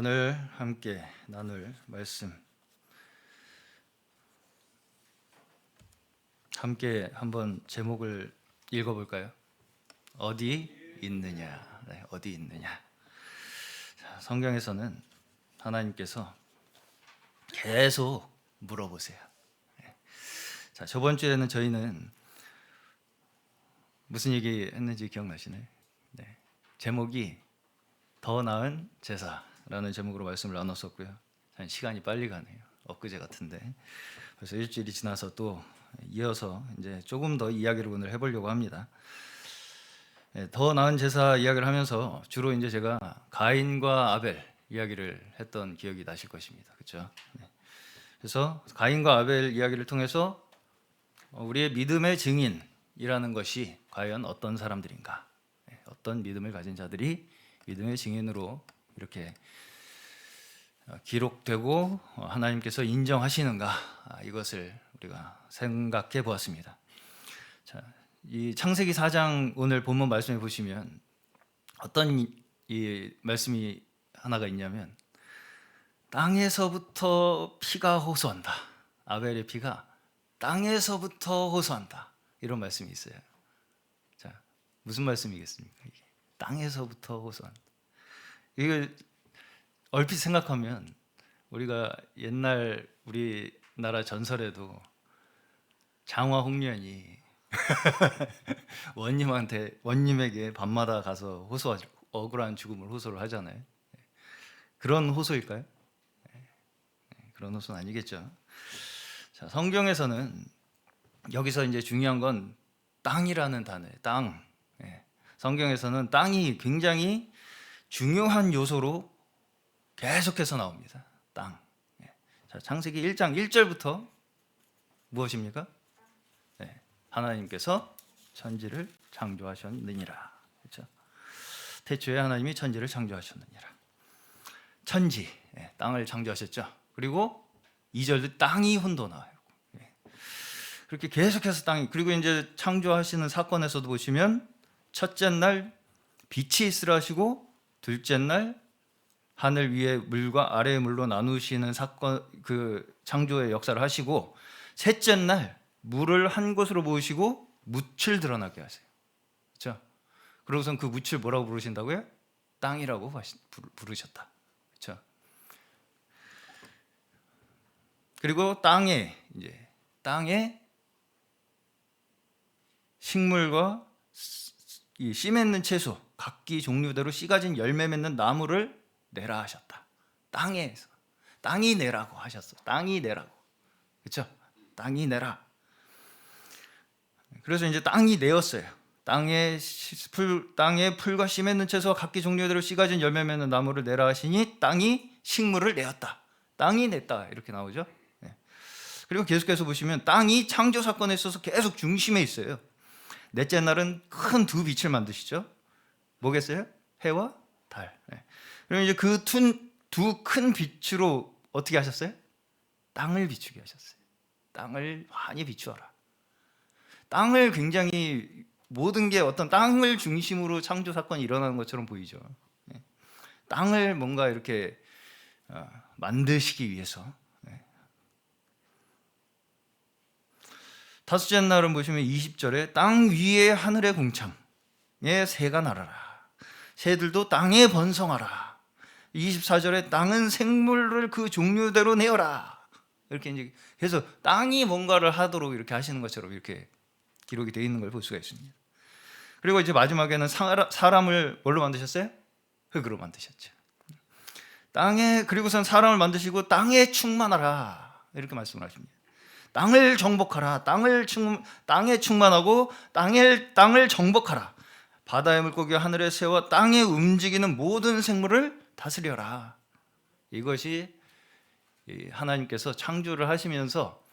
오늘 함께 나눌 말씀 함께 한번 제목을 읽어볼까요? 어디 있느냐? 네, 어디 있느냐? 자, 성경에서는 하나님께서 계속 물어보세요. 네. 자, 저번 주에는 저희는 무슨 얘기 했는지 기억나시나요? 네. 제목이 더 나은 제사라는 제목으로 말씀을 나눴었고요. 시간이 빨리 가네요. 엊그제 같은데 벌써 일주일이 지나서 또 이어서 이제 조금 더 이야기를 오늘 해보려고 합니다. 더 나은 제사 이야기를 하면서 주로 이제 제가 가인과 아벨 이야기를 했던 기억이 나실 것입니다. 그렇죠? 그래서 가인과 아벨 이야기를 통해서 우리의 믿음의 증인이라는 것이 과연 어떤 사람들인가, 어떤 믿음을 가진 자들이 믿음의 증인으로 이렇게 기록되고 하나님께서 인정하시는가, 이것을 우리가 생각해 보았습니다. 자, 이 창세기 4장 오늘 본문 말씀해 보시면 어떤 이 말씀이 하나가 있냐면 땅에서부터 피가 호소한다. 아벨의 피가 땅에서부터 호소한다. 이런 말씀이 있어요. 자, 무슨 말씀이겠습니까? 이게 땅에서부터 호소한다. 이걸 얼핏 생각하면 우리가 옛날 우리나라 전설에도 장화 홍련이 원님에게 밤마다 가서 억울한 죽음을 호소를 하잖아요. 그런 호소일까요? 그런 호소는 아니겠죠. 자, 성경에서는 여기서 이제 중요한 건 땅이라는 단어예요. 땅. 성경에서는 땅이 굉장히 중요한 요소로 계속해서 나옵니다. 땅. 자, 창세기 1장 1절부터 무엇입니까? 하나님께서 천지를 창조하셨느니라. 그렇죠? 태초에 하나님이 천지를 창조하셨느니라. 천지, 땅을 창조하셨죠. 그리고 2절도 땅이 혼돈하여. 그렇게 계속해서 땅이, 그리고 이제 창조하시는 사건에서도 보시면 첫째 날 빛이 있으라 하시고 둘째 날 하늘 위의 물과 아래의 물로 나누시는 사건, 그 창조의 역사를 하시고 셋째 날 물을 한 곳으로 모으시고 묻을 드러나게 하세요. 그렇죠? 그러고선 그 묻을 뭐라고 부르신다고요? 땅이라고 부르셨다. 그렇죠? 그리고 땅에 식물과 이 씨 맺는 채소, 각기 종류대로 씨 가진 열매 맺는 나무를 내라 하셨다. 땅이 내라고 하셨어. 땅이 내라고. 그렇죠? 땅이 내라. 그래서 이제 땅이 내었어요. 땅에 풀과 씨 맺는 채소와 각기 종류대로 씨 가진 열매 맺는 나무를 내라 하시니 땅이 식물을 내었다. 땅이 냈다. 이렇게 나오죠. 그리고 계속해서 보시면 땅이 창조 사건에 있어서 계속 중심에 있어요. 넷째 날은 큰 두 빛을 만드시죠. 뭐겠어요? 해와 달. 그럼 이제 그 두 큰 빛으로 어떻게 하셨어요? 땅을 비추게 하셨어요. 땅을 환히 비추어라. 땅을 굉장히 모든 게 어떤 땅을 중심으로 창조 사건이 일어나는 것처럼 보이죠. 땅을 뭔가 이렇게 만드시기 위해서. 다섯째 날은 보시면 20절에 땅 위에 하늘의 공창에 새가 날아라. 새들도 땅에 번성하라. 24절에 땅은 생물을 그 종류대로 내어라. 이렇게 이제 해서 땅이 뭔가를 하도록 이렇게 하시는 것처럼 이렇게 기록이 되어 있는 걸 볼 수가 있습니다. 그리고 이제 마지막에는 사람을 뭘로 만드셨어요? 흙으로 만드셨죠. 그리고선 사람을 만드시고 땅에 충만하라. 이렇게 말씀을 하십니다. 땅을 정복하라. 땅에 충만하고 땅을 정복하라. 바다의 물고기와 하늘의 새와 땅에 움직이는 모든 생물을 다스려라. 이것이 하나님께서 창조를 하시면서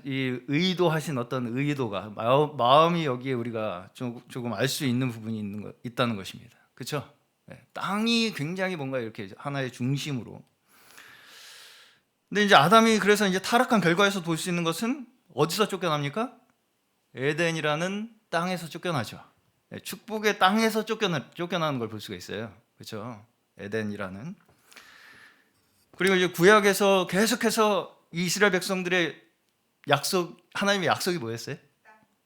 의도하신 어떤 의도가 마음이 여기에 우리가 조금 알 수 있는 부분이 있다는 것입니다. 그렇죠? 땅이 굉장히 뭔가 이렇게 하나의 중심으로. 근데 이제 아담이 그래서 이제 타락한 결과에서 볼 수 있는 것은 어디서 쫓겨납니까? 에덴이라는 땅에서 쫓겨나죠. 축복의 땅에서 쫓겨나는 걸 볼 수가 있어요. 그렇죠? 에덴이라는. 그리고 이제 구약에서 계속해서 이스라엘 백성들의 하나님의 약속이 뭐였어요?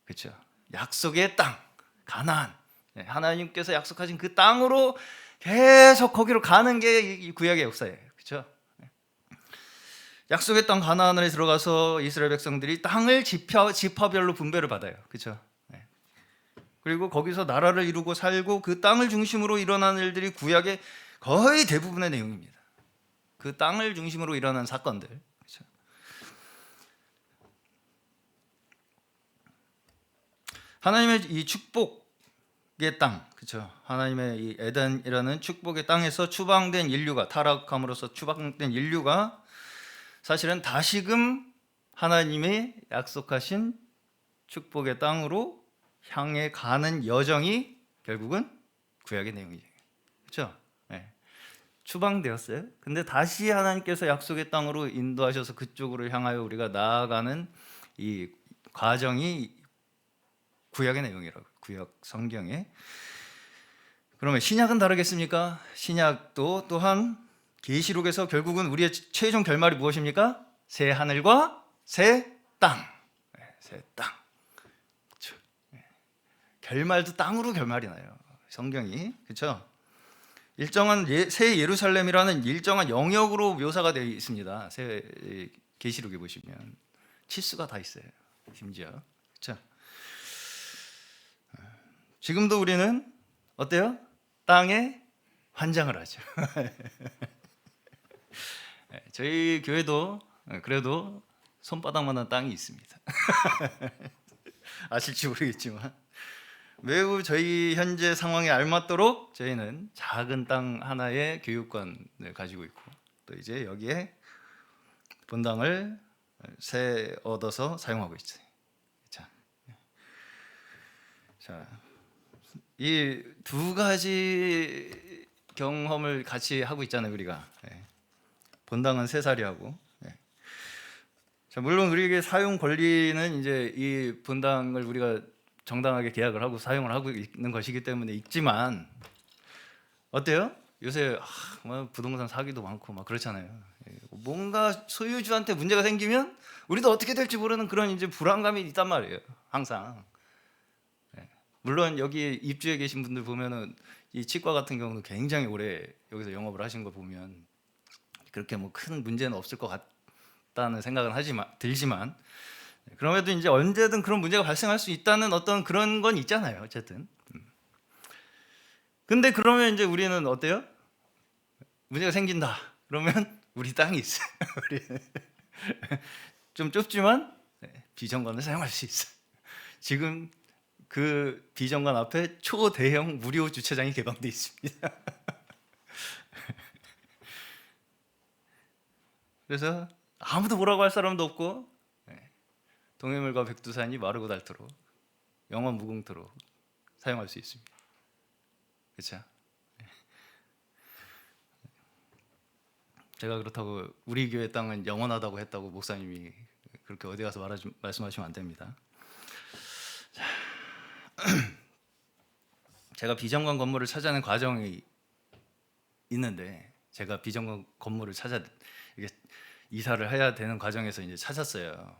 그렇죠? 약속의 땅, 가나안. 하나님께서 약속하신 그 땅으로 계속 거기로 가는 게 이 구약의 역사예요. 그렇죠? 약속의 땅 가나안에 들어가서 이스라엘 백성들이 땅을 지파별로 분배를 받아요. 그렇죠? 그리고 거기서 나라를 이루고 살고 그 땅을 중심으로 일어난 일들이 구약의 거의 대부분의 내용입니다. 그 땅을 중심으로 일어난 사건들. 그렇죠? 하나님의 이 축복의 땅, 그렇죠? 하나님의 이 에덴이라는 축복의 땅에서 추방된 인류가, 타락함으로써 추방된 인류가 사실은 다시금 하나님의 약속하신 축복의 땅으로 향해 가는 여정이 결국은 구약의 내용이죠. 그렇죠? 네. 추방되었어요. 근데 다시 하나님께서 약속의 땅으로 인도하셔서 그쪽으로 향하여 우리가 나아가는 이 과정이 구약의 내용이라고. 구약 성경에. 그러면 신약은 다르겠습니까? 신약도 또한 계시록에서 결국은 우리의 최종 결말이 무엇입니까? 새 하늘과 새 땅. 새 땅. 그렇죠? 결말도 땅으로 결말이 나요. 성경이. 그렇죠? 일정한 새 예루살렘이라는 일정한 영역으로 묘사가 되어 있습니다. 새 계시록에 보시면 치수가 다 있어요. 심지어. 그렇죠? 지금도 우리는 어때요? 땅에 환장을 하죠. 저희 교회도 그래도 손바닥만한 땅이 있습니다. 아실지 모르겠지만 매우 저희 현재 상황에 알맞도록 저희는 작은 땅 하나의 교육관을 가지고 있고 또 이제 여기에 본당을 새 얻어서 사용하고 있어요. 자, 이 두 가지 경험을 같이 하고 있잖아요, 우리가. 본당은 세 살이하고. 자, 물론 우리에게 사용 권리는 이제 이 본당을 우리가 정당하게 계약을 하고 사용을 하고 있는 것이기 때문에 있지만 어때요? 요새 부동산 사기도 많고 막 그렇잖아요. 뭔가 소유주한테 문제가 생기면 우리도 어떻게 될지 모르는 그런 이제 불안감이 있단 말이에요. 항상. 물론 여기 입주해 계신 분들 보면은 이 치과 같은 경우는 굉장히 오래 여기서 영업을 하신 거 보면 그렇게 뭐 큰 문제는 없을 것 같다는 생각은 들지만 그럼에도 이제 언제든 그런 문제가 발생할 수 있다는 어떤 그런 건 있잖아요. 어쨌든. 근데 그러면 이제 우리는 어때요? 문제가 생긴다. 그러면 우리 땅이 있어요. 좀 좁지만 비정관을 사용할 수 있어요. 지금 그 비정관 앞에 초대형 무료 주차장이 개방돼 있습니다. 그래서 아무도 뭐라고 할 사람도 없고 동해물과 백두산이 마르고 닳도록 영원 무궁토록 사용할 수 있습니다. 그렇죠? 제가 그렇다고 우리 교회 땅은 영원하다고 했다고 목사님이 그렇게 어디 가서 말씀하시면 안 됩니다. 자, 제가 비정관 건물을 찾아낸 과정이 있는데 제가 비정관 건물을 이게 이사를 해야 되는 과정에서 이제 찾았어요.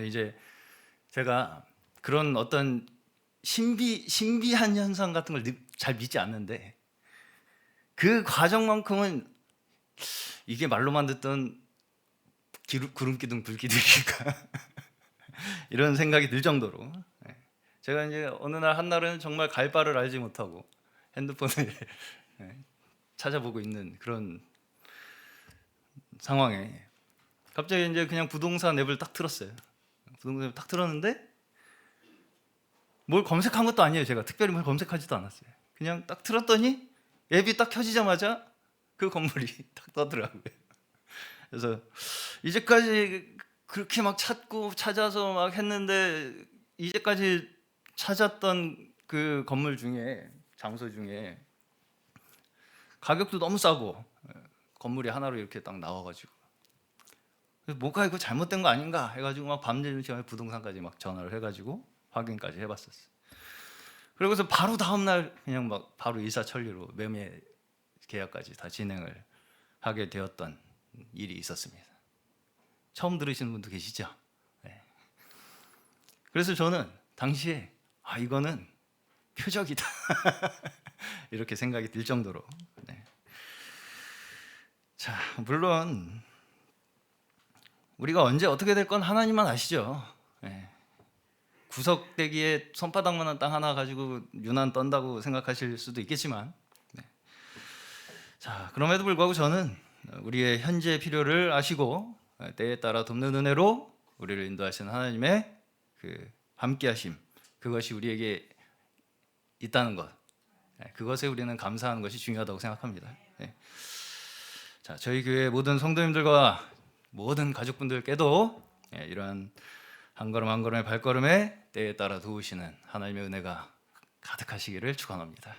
이제 제가 그런 어떤 신비한 현상 같은 걸 잘 믿지 않는데 그 과정만큼은 이게 말로만 듣던 구름기둥 불기둥인가 이런 생각이 들 정도로 제가 이제 어느 날 한날은 정말 갈 바를 알지 못하고 핸드폰을 찾아보고 있는 그런 상황에 갑자기 이제 그냥 부동산 앱을 딱 틀었어요. 부동산 앱을 딱 틀었는데 뭘 검색한 것도 아니에요. 제가 특별히 뭘 검색하지도 않았어요. 그냥 딱 틀었더니 앱이 딱 켜지자마자 그 건물이 딱 떠더라고요. 그래서 이제까지 그렇게 막 찾아서 막 했는데 이제까지 찾았던 그 건물 중에 장소 중에 가격도 너무 싸고 건물이 하나로 이렇게 딱 나와가지고 뭐가 이거 잘못된 거 아닌가 해가지고 막 밤늦은 시간에 부동산까지 막 전화를 해가지고 확인까지 해봤었어요. 그러고서 바로 다음 날 그냥 막 바로 일사천리로 매매 계약까지 다 진행을 하게 되었던 일이 있었습니다. 처음 들으시는 분도 계시죠? 네. 그래서 저는 당시에 이거는 표적이다 이렇게 생각이 들 정도로. 네. 자, 물론 우리가 언제 어떻게 될 건 하나님만 아시죠. 네. 구석대기에 손바닥만한 땅 하나 가지고 유난 떤다고 생각하실 수도 있겠지만, 네. 자, 그럼에도 불구하고 저는 우리의 현재 필요를 아시고 때에 따라 돕는 은혜로 우리를 인도하시는 하나님의 그 함께하심, 그것이 우리에게 있다는 것, 그것에 우리는 감사하는 것이 중요하다고 생각합니다. 네. 자, 저희 교회 모든 성도님들과 모든 가족분들께도 이러한 한 걸음 한 걸음의 발걸음에 때에 따라 도우시는 하나님의 은혜가 가득하시기를 축원합니다.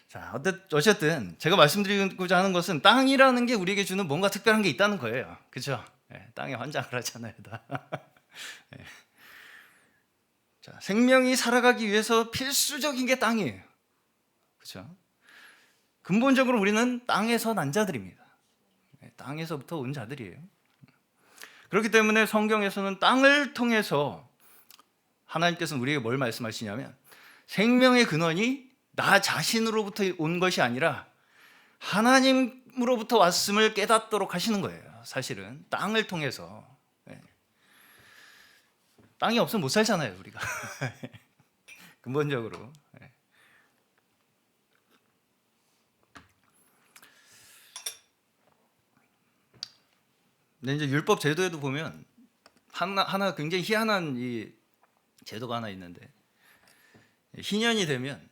자, 어쨌든 제가 말씀드리고자 하는 것은 땅이라는 게 우리에게 주는 뭔가 특별한 게 있다는 거예요. 그렇죠? 땅에 환장을 하잖아요, 다. 자, 생명이 살아가기 위해서 필수적인 게 땅이에요. 그렇죠? 근본적으로 우리는 땅에서 난 자들입니다. 땅에서부터 온 자들이에요. 그렇기 때문에 성경에서는 땅을 통해서 하나님께서는 우리에게 뭘 말씀하시냐면 생명의 근원이 나 자신으로부터 온 것이 아니라 하나님으로부터 왔음을 깨닫도록 하시는 거예요. 사실은 땅을 통해서. 땅이 없으면 못 살잖아요, 우리가. 근본적으로. 근데 이제 율법 제도에도 보면 하나 굉장히 희한한 이 제도가 하나 있는데, 희년이 되면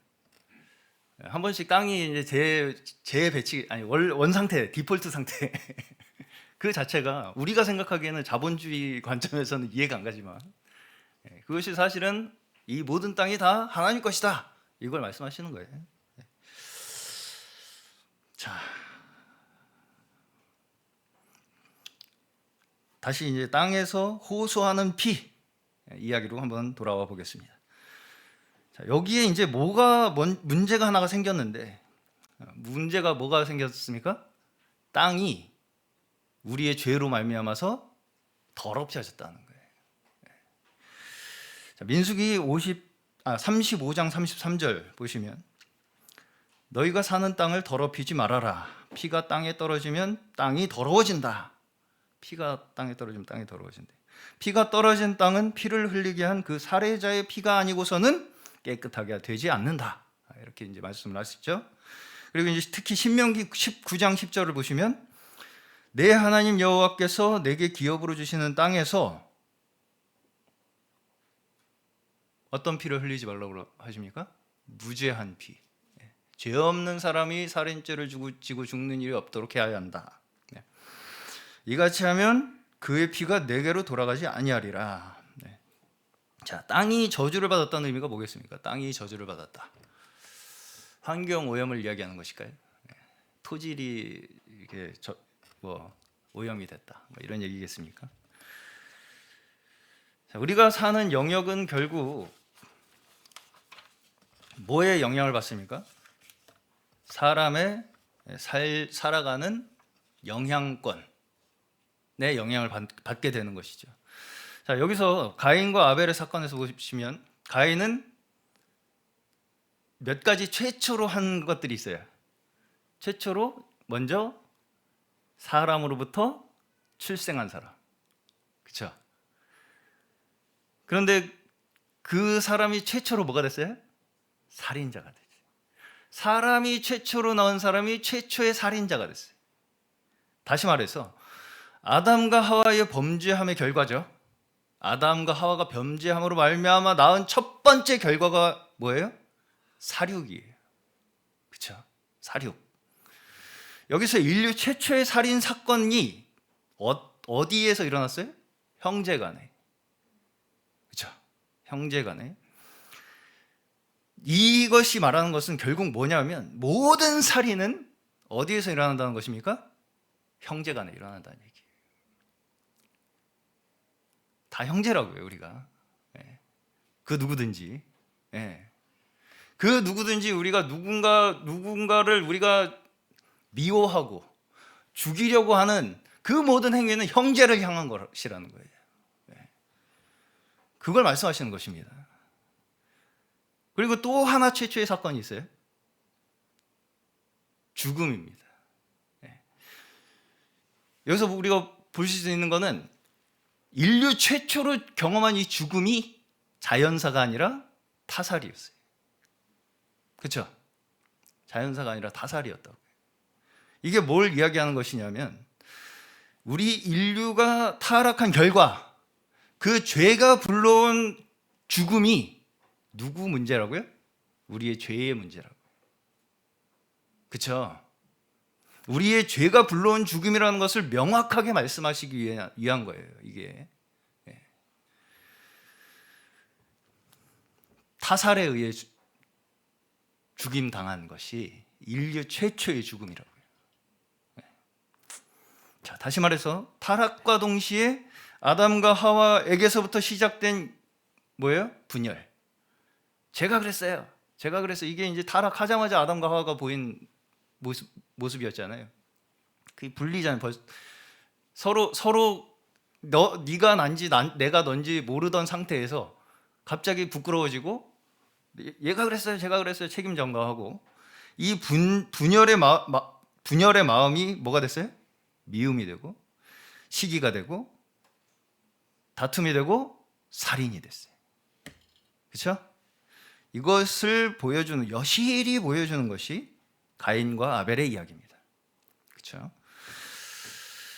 한 번씩 땅이 이제 재배치, 아니 원 상태, 디폴트 상태 그 자체가 우리가 생각하기에는 자본주의 관점에서는 이해가 안 가지만 그것이 사실은 이 모든 땅이 다 하나님 것이다, 이걸 말씀하시는 거예요. 자, 다시 이제 땅에서 호소하는 피 이야기로 한번 돌아와 보겠습니다. 자, 여기에 이제 문제가 하나가 생겼는데, 문제가 뭐가 생겼습니까? 땅이 우리의 죄로 말미암아서 더럽게 하셨다는 거예요. 자, 민수기 35장 33절 보시면 너희가 사는 땅을 더럽히지 말아라. 피가 땅에 떨어지면 땅이 더러워진다. 피가 땅에 떨어지면 땅이 더러워진대. 피가 떨어진 땅은 피를 흘리게 한 그 살해자의 피가 아니고서는 깨끗하게 되지 않는다. 이렇게 이제 말씀을 하시죠. 그리고 이제 특히 신명기 19장 10절을 보시면 내 하나님 여호와께서 내게 기업으로 주시는 땅에서 어떤 피를 흘리지 말라고 하십니까? 무죄한 피. 죄 없는 사람이 살인죄를 지고 죽는 일이 없도록 해야 한다. 이같이 하면 그의 피가 내게로 돌아가지 아니하리라. 자, 땅이 저주를 받았다는 의미가 뭐겠습니까? 땅이 저주를 받았다. 환경 오염을 이야기하는 것일까요? 토질이 이렇게 오염이 됐다, 이런 얘기겠습니까? 자, 우리가 사는 영역은 결국 뭐에 영향을 받습니까? 사람의 살아가는 영향권에 영향을 받게 되는 것이죠. 자, 여기서 가인과 아벨의 사건에서 보시면 가인은 몇 가지 최초로 한 것들이 있어요. 최초로 먼저 사람으로부터 출생한 사람. 그렇죠? 그런데 그 사람이 최초로 뭐가 됐어요? 살인자가 됐어요. 사람이 최초로 낳은 사람이 최초의 살인자가 됐어요. 다시 말해서 아담과 하와의 범죄함의 결과죠. 아담과 하와가 범죄함으로 말미암아 낳은 첫 번째 결과가 뭐예요? 살육이에요. 그렇죠? 살육. 여기서 인류 최초의 살인 사건이 어디에서 일어났어요? 형제간에. 그렇죠? 형제간에. 이것이 말하는 것은 결국 뭐냐면 모든 살인은 어디에서 일어난다는 것입니까? 형제간에 일어난다는 얘기예요. 다 형제라고요, 우리가. 그 누구든지. 예. 그 누구든지 우리가 누군가를 우리가 미워하고 죽이려고 하는 그 모든 행위는 형제를 향한 것이라는 거예요. 예. 그걸 말씀하시는 것입니다. 그리고 또 하나 최초의 사건이 있어요. 죽음입니다. 예. 여기서 우리가 볼 수 있는 것은 인류 최초로 경험한 이 죽음이 자연사가 아니라 타살이었어요. 그렇죠? 자연사가 아니라 타살이었다고. 이게 뭘 이야기하는 것이냐면 우리 인류가 타락한 결과 그 죄가 불러온 죽음이 누구 문제라고요? 우리의 죄의 문제라고. 그렇죠? 우리의 죄가 불러온 죽음이라는 것을 명확하게 말씀하시기 위한 거예요. 이게 타살에 의해 죽임 당한 것이 인류 최초의 죽음이라고요. 자, 다시 말해서 타락과 동시에 아담과 하와에게서부터 시작된 뭐예요? 분열. 제가 그랬어요. 이게 이제 타락하자마자 아담과 하와가 보인 모습이었잖아요. 그 분리잖아요. 서로 네가 난지 내가 넌지 모르던 상태에서 갑자기 부끄러워지고 얘가 그랬어요, 제가 그랬어요, 책임 전가하고 이 분열의 마음이 뭐가 됐어요? 미움이 되고 시기가 되고 다툼이 되고 살인이 됐어요. 그렇죠? 이것을 여실히 보여주는 것이 가인과 아벨의 이야기입니다. 그렇죠?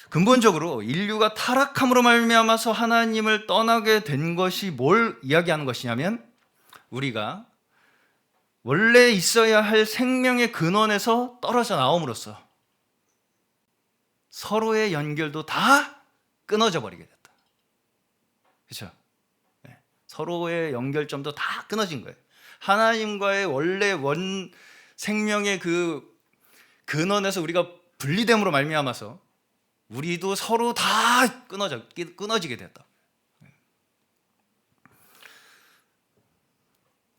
근본적으로 인류가 타락함으로 말미암아서 하나님을 떠나게 된 것이 뭘 이야기하는 것이냐면 우리가 원래 있어야 할 생명의 근원에서 떨어져 나옴으로써 서로의 연결도 다 끊어져 버리게 됐다. 그렇죠? 네. 서로의 연결점도 다 끊어진 거예요. 하나님과의 원래 생명의 그 근원에서 우리가 분리됨으로 말미암아서 우리도 서로 다 끊어지게 됐다.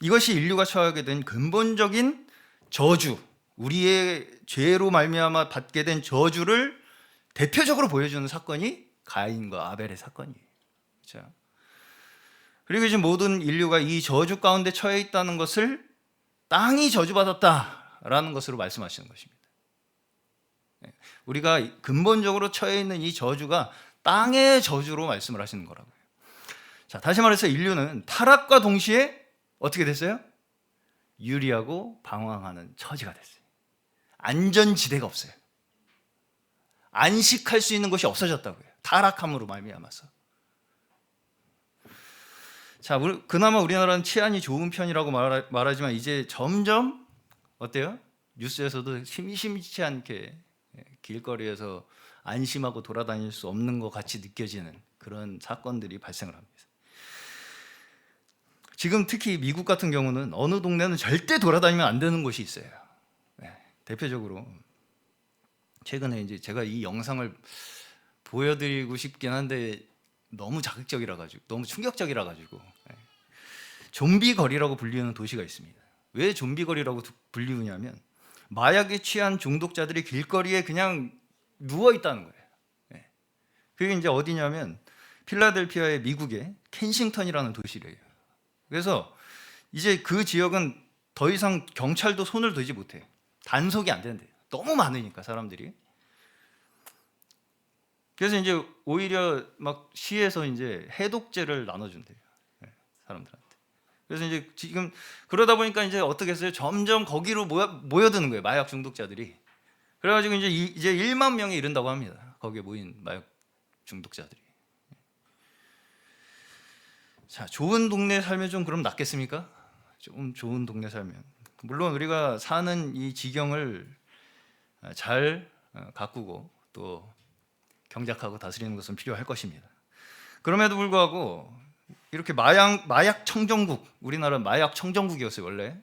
이것이 인류가 처하게 된 근본적인 저주, 우리의 죄로 말미암아 받게 된 저주를 대표적으로 보여주는 사건이 가인과 아벨의 사건이에요. 그렇죠? 그리고 이제 모든 인류가 이 저주 가운데 처해 있다는 것을 땅이 저주받았다라는 것으로 말씀하시는 것입니다. 우리가 근본적으로 처해 있는 이 저주가 땅의 저주로 말씀을 하시는 거라고요. 자, 다시 말해서 인류는 타락과 동시에 어떻게 됐어요? 유리하고 방황하는 처지가 됐어요. 안전지대가 없어요. 안식할 수 있는 곳이 없어졌다고요. 타락함으로 말미암아서. 자, 그나마 우리나라는 치안이 좋은 편이라고 말하지만 이제 점점 어때요? 뉴스에서도 심심치 않게 길거리에서 안심하고 돌아다닐 수 없는 것 같이 느껴지는 그런 사건들이 발생을 합니다. 지금 특히 미국 같은 경우는 어느 동네는 절대 돌아다니면 안 되는 곳이 있어요. 대표적으로 최근에 이제 제가 이 영상을 보여드리고 싶긴 한데 너무 자극적이라 가지고 너무 충격적이라 가지고 좀비 거리라고 불리는 도시가 있습니다. 왜 좀비 거리라고 불리느냐면 마약에 취한 중독자들이 길거리에 그냥 누워 있다는 거예요. 그게 이제 어디냐면 필라델피아의 미국의 켄싱턴이라는 도시래요. 그래서 이제 그 지역은 더 이상 경찰도 손을 대지 못해요. 단속이 안 된대요. 너무 많으니까 사람들이. 그래서 이제 오히려 막 시에서 이제 해독제를 나눠준대요. 사람들한테. 그래서 이제 지금 그러다 보니까 이제 어떻게 했어요? 점점 거기로 모여드는 거예요. 마약 중독자들이. 그래가지고 이제 1만 명에 이른다고 합니다. 거기에 모인 마약 중독자들이. 자, 좋은 동네 살면 좀 그럼 낫겠습니까? 좀 좋은 동네 살면. 물론 우리가 사는 이 지경을 잘 가꾸고 또 경작하고 다스리는 것은 필요할 것입니다. 그럼에도 불구하고 이렇게 마약 청정국, 우리나라 마약 청정국이었어요 원래.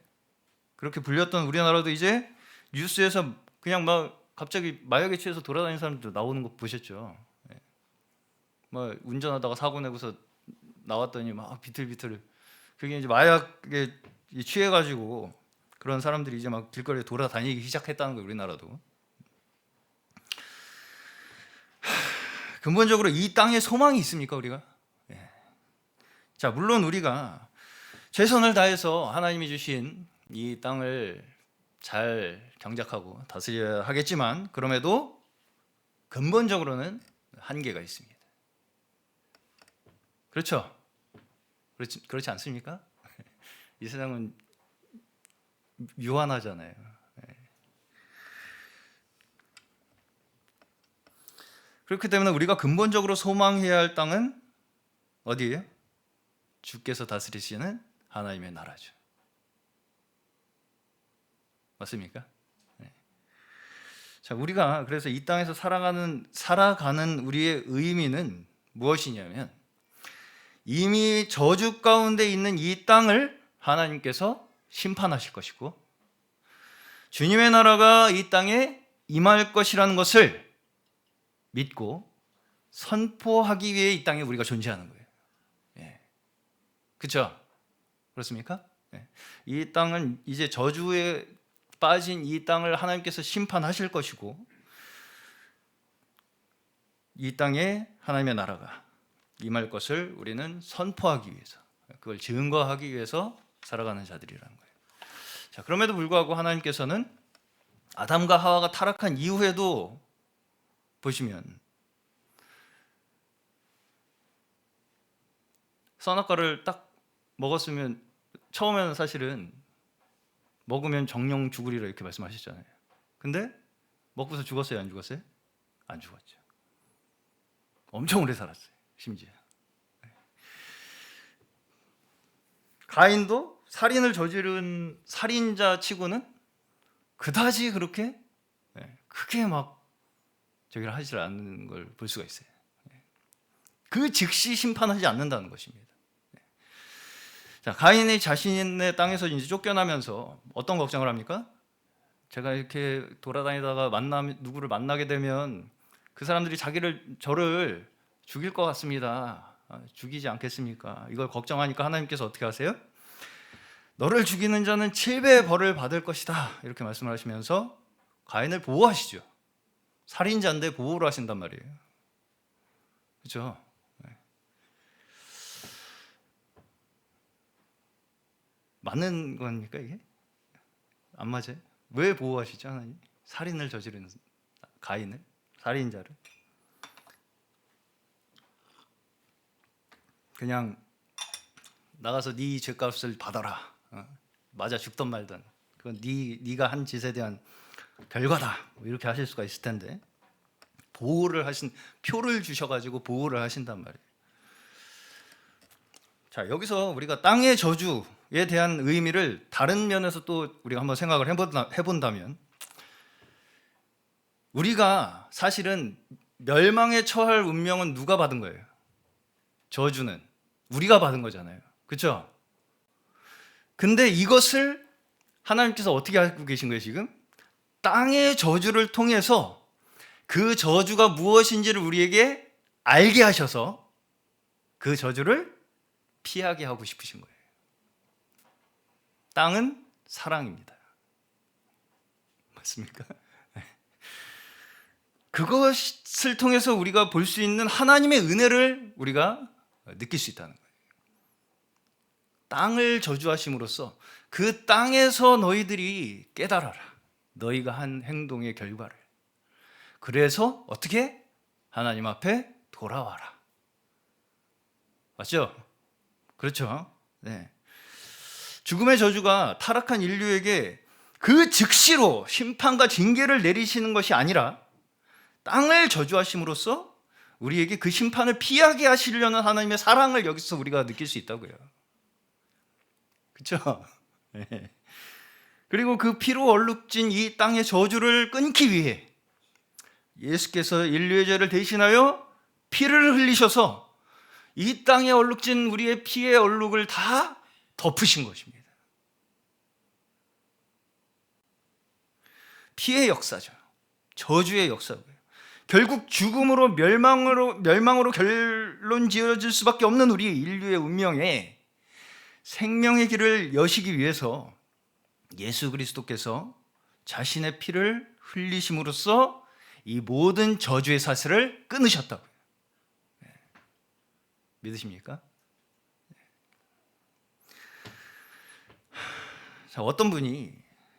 그렇게 불렸던 우리나라도 이제 뉴스에서 그냥 막 갑자기 마약에 취해서 돌아다니는 사람들 나오는 거 보셨죠? 뭐 운전하다가 사고 내고서 나왔더니 막 비틀비틀. 그게 이제 마약에 취해가지고 그런 사람들이 이제 막 길거리에 돌아다니기 시작했다는 거예요. 우리나라도. 근본적으로 이 땅에 소망이 있습니까, 우리가? 예. 자, 물론 우리가 최선을 다해서 하나님이 주신 이 땅을 잘 경작하고 다스려야 하겠지만, 그럼에도 근본적으로는 한계가 있습니다. 그렇죠? 그렇지 않습니까? 이 세상은 유한하잖아요. 그렇기 때문에 우리가 근본적으로 소망해야 할 땅은 어디예요? 주께서 다스리시는 하나님의 나라죠. 맞습니까? 네. 자, 우리가 그래서 이 땅에서 살아가는 우리의 의미는 무엇이냐면, 이미 저주 가운데 있는 이 땅을 하나님께서 심판하실 것이고, 주님의 나라가 이 땅에 임할 것이라는 것을 믿고 선포하기 위해 이 땅에 우리가 존재하는 거예요. 예. 그렇죠? 그렇습니까? 예. 이 땅은 이제 저주에 빠진 이 땅을 하나님께서 심판하실 것이고, 이 땅에 하나님의 나라가 임할 것을 우리는 선포하기 위해서, 그걸 증거하기 위해서 살아가는 자들이라는 거예요. 자, 그럼에도 불구하고 하나님께서는 아담과 하와가 타락한 이후에도 보시면 선악과를 딱 먹었으면, 처음에는 사실은 먹으면 정령 죽으리라 이렇게 말씀하셨잖아요. 근데 먹고서 죽었어요, 안 죽었어요? 안 죽었죠. 엄청 오래 살았어요, 심지어. 가인도 살인을 저지른 살인자 치고는 그다지 그렇게 크게 막 저기를 하지 않는 걸 볼 수가 있어요. 그 즉시 심판하지 않는다는 것입니다. 자, 가인이 자신의 땅에서 이제 쫓겨나면서 어떤 걱정을 합니까? 제가 이렇게 돌아다니다가 누구를 만나게 되면 그 사람들이 저를 죽일 것 같습니다. 죽이지 않겠습니까? 이걸 걱정하니까 하나님께서 어떻게 하세요? 너를 죽이는 자는 7배의 벌을 받을 것이다, 이렇게 말씀을 하시면서 가인을 보호하시죠. 살인자인데 보호를 하신단 말이에요. 그렇죠? 맞는 겁니까 이게? 안 맞아요? 왜 보호하시죠, 하나님? 살인을 저지르는 가인을, 살인자를 그냥 나가서 네 죄값을 받아라. 맞아 죽던 말던 그건 네가 한 짓에 대한 결과다, 이렇게 하실 수가 있을 텐데, 표를 주셔가지고 보호를 하신단 말이에요. 자, 여기서 우리가 땅의 저주에 대한 의미를 다른 면에서 또 우리가 한번 생각을 해본다면, 우리가 사실은 멸망에 처할 운명은 누가 받은 거예요? 저주는 우리가 받은 거잖아요. 그렇죠? 근데 이것을 하나님께서 어떻게 알고 계신 거예요, 지금? 땅의 저주를 통해서 그 저주가 무엇인지를 우리에게 알게 하셔서 그 저주를 피하게 하고 싶으신 거예요. 땅은 사랑입니다. 맞습니까? 그것을 통해서 우리가 볼 수 있는 하나님의 은혜를 우리가 느낄 수 있다는 거예요. 땅을 저주하심으로써 그 땅에서 너희들이 깨달아라, 너희가 한 행동의 결과를. 그래서 어떻게? 하나님 앞에 돌아와라. 맞죠? 그렇죠? 네. 죽음의 저주가 타락한 인류에게 그 즉시로 심판과 징계를 내리시는 것이 아니라 땅을 저주하심으로써 우리에게 그 심판을 피하게 하시려는 하나님의 사랑을 여기서 우리가 느낄 수 있다고요. 그렇죠? 네. 그리고 그 피로 얼룩진 이 땅의 저주를 끊기 위해 예수께서 인류의 죄를 대신하여 피를 흘리셔서 이 땅에 얼룩진 우리의 피의 얼룩을 다 덮으신 것입니다. 피의 역사죠. 저주의 역사고요. 결국 죽음으로 멸망으로 결론 지어질 수밖에 없는 우리 인류의 운명에 생명의 길을 여시기 위해서 예수 그리스도께서 자신의 피를 흘리심으로써 이 모든 저주의 사슬을 끊으셨다고요. 믿으십니까? 자, 어떤 분이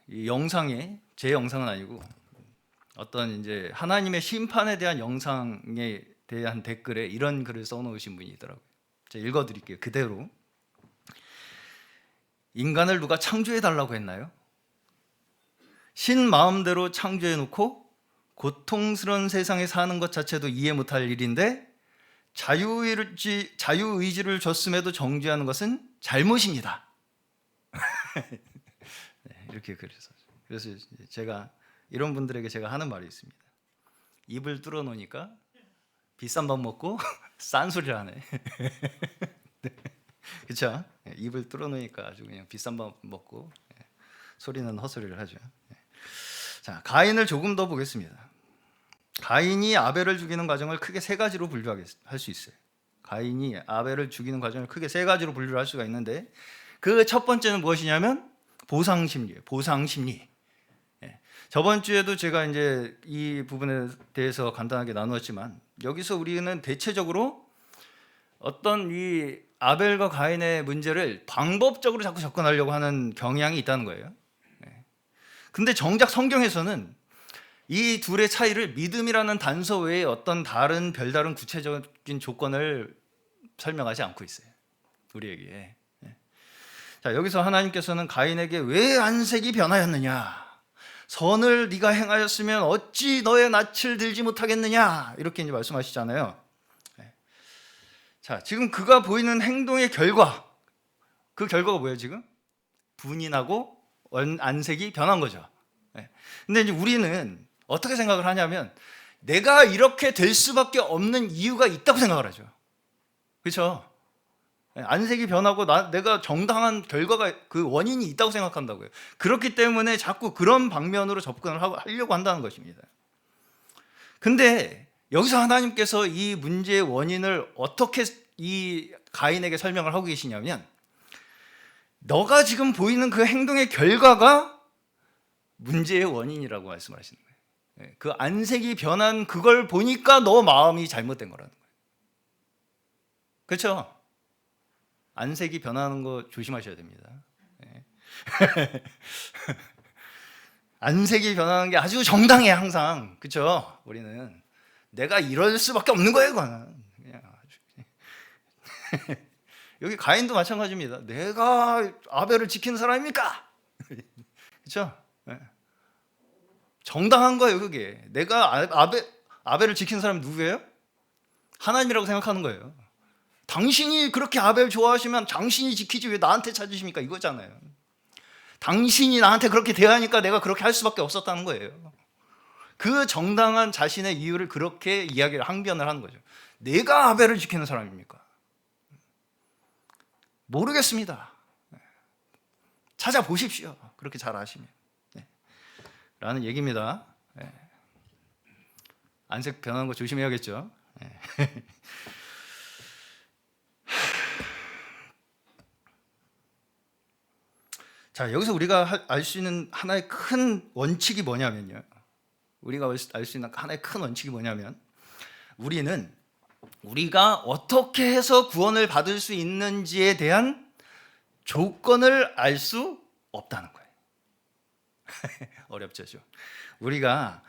이 영상에, 제 영상은 아니고 어떤 이제 하나님의 심판에 대한 영상에 대한 댓글에 이런 글을 써놓으신 분이 있더라고요. 제가 읽어드릴게요. 그대로. 인간을 누가 창조해 달라고 했나요? 신 마음대로 창조해 놓고 고통스러운 세상에 사는 것 자체도 이해 못할 일인데 자유의지를 줬음에도 정죄하는 것은 잘못입니다. 네, 이렇게 그래서 제가 이런 분들에게 제가 하는 말이 있습니다. 입을 뚫어 놓으니까 비싼 밥 먹고 싼 소리를 하네. 네. 그렇죠? 입을 뚫어 놓으니까 아주 그냥 비싼 밥 먹고 소리는 헛소리를 하죠. 자, 가인을 조금 더 보겠습니다. 가인이 아벨을 죽이는 과정을 크게 세 가지로 분류할 수 있어요. 가인이 아벨을 죽이는 과정을 크게 세 가지로 분류할 수가 있는데 그 첫 번째는 무엇이냐면 보상심리예요. 보상심리. 저번 주에도 제가 이제 이 부분에 대해서 간단하게 나누었지만 여기서 우리는 대체적으로 어떤 이 아벨과 가인의 문제를 방법적으로 자꾸 접근하려고 하는 경향이 있다는 거예요. 근데 정작 성경에서는 이 둘의 차이를 믿음이라는 단서 외에 어떤 다른 별다른 구체적인 조건을 설명하지 않고 있어요. 우리에게. 자, 여기서 하나님께서는 가인에게 왜 안색이 변하였느냐? 선을 네가 행하였으면 어찌 너의 낯을 들지 못하겠느냐? 이렇게 이제 말씀하시잖아요. 자, 지금 그가 보이는 행동의 결과, 그 결과가 뭐예요, 지금? 분이 나고 안색이 변한 거죠. 근데 이제 우리는 어떻게 생각을 하냐면 내가 이렇게 될 수밖에 없는 이유가 있다고 생각을 하죠. 그렇죠? 안색이 변하고 내가 정당한 결과가 그 원인이 있다고 생각한다고요. 그렇기 때문에 자꾸 그런 방면으로 접근을 하려고 한다는 것입니다. 근데 여기서 하나님께서 이 문제의 원인을 어떻게 이 가인에게 설명을 하고 계시냐면 너가 지금 보이는 그 행동의 결과가 문제의 원인이라고 말씀하시는 거예요. 그 안색이 변한 그걸 보니까 너 마음이 잘못된 거라는 거예요. 그렇죠? 안색이 변하는 거 조심하셔야 됩니다. 안색이 변하는 게 아주 정당해 항상. 그렇죠? 우리는 내가 이럴 수밖에 없는 거예요, 그거는. 그냥 아주. 여기 가인도 마찬가지입니다. 내가 아벨을 지키는 사람입니까? 그렇죠? 정당한 거예요, 그게. 내가 아벨을 지키는 사람이 누구예요? 하나님이라고 생각하는 거예요. 당신이 그렇게 아벨 좋아하시면 당신이 지키지 왜 나한테 찾으십니까? 이거잖아요. 당신이 나한테 그렇게 대하니까 내가 그렇게 할 수밖에 없었다는 거예요. 그 정당한 자신의 이유를 그렇게 이야기를 항변을 하는 거죠. 내가 아벨을 지키는 사람입니까? 모르겠습니다. 찾아보십시오. 그렇게 잘 아시면. 라는 얘기입니다. 안색 변하는 거 조심해야겠죠. 자, 여기서 우리가 알 수 있는 하나의 큰 원칙이 뭐냐면요. 우리가 알 수 있는 하나의 큰 원칙이 뭐냐면 우리는 우리가 어떻게 해서 구원을 받을 수 있는지에 대한 조건을 알 수 없다는 거예요. 어렵죠. 우리가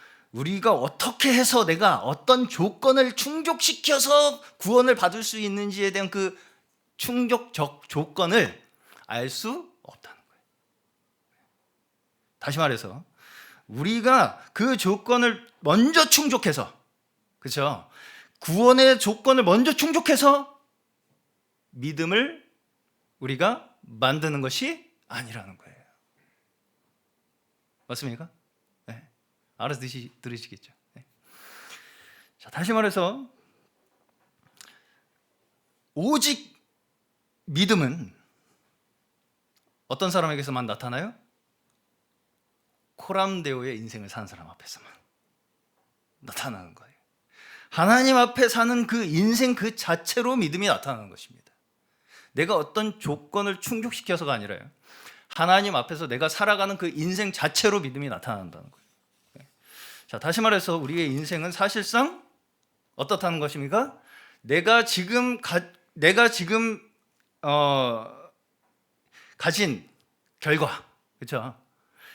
어떻게 해서 내가 어떤 조건을 충족시켜서 구원을 받을 수 있는지에 대한 그 충족적 조건을 알 수 없다는 거예요. 다시 말해서 우리가 그 조건을 먼저 충족해서, 그렇죠? 구원의 조건을 먼저 충족해서 믿음을 우리가 만드는 것이 아니라는 거예요. 맞습니까? 네. 알아서 들으시겠죠. 네. 자, 다시 말해서 오직 믿음은 어떤 사람에게서만 나타나요? 코람데오의 인생을 사는 사람 앞에서만 나타나는 거예요. 하나님 앞에 사는 그 인생 그 자체로 믿음이 나타나는 것입니다. 내가 어떤 조건을 충족시켜서가 아니라요. 하나님 앞에서 내가 살아가는 그 인생 자체로 믿음이 나타난다는 거예요. 자, 다시 말해서 우리의 인생은 사실상 어떻다는 것입니까? 내가 지금 가진 결과, 그렇죠?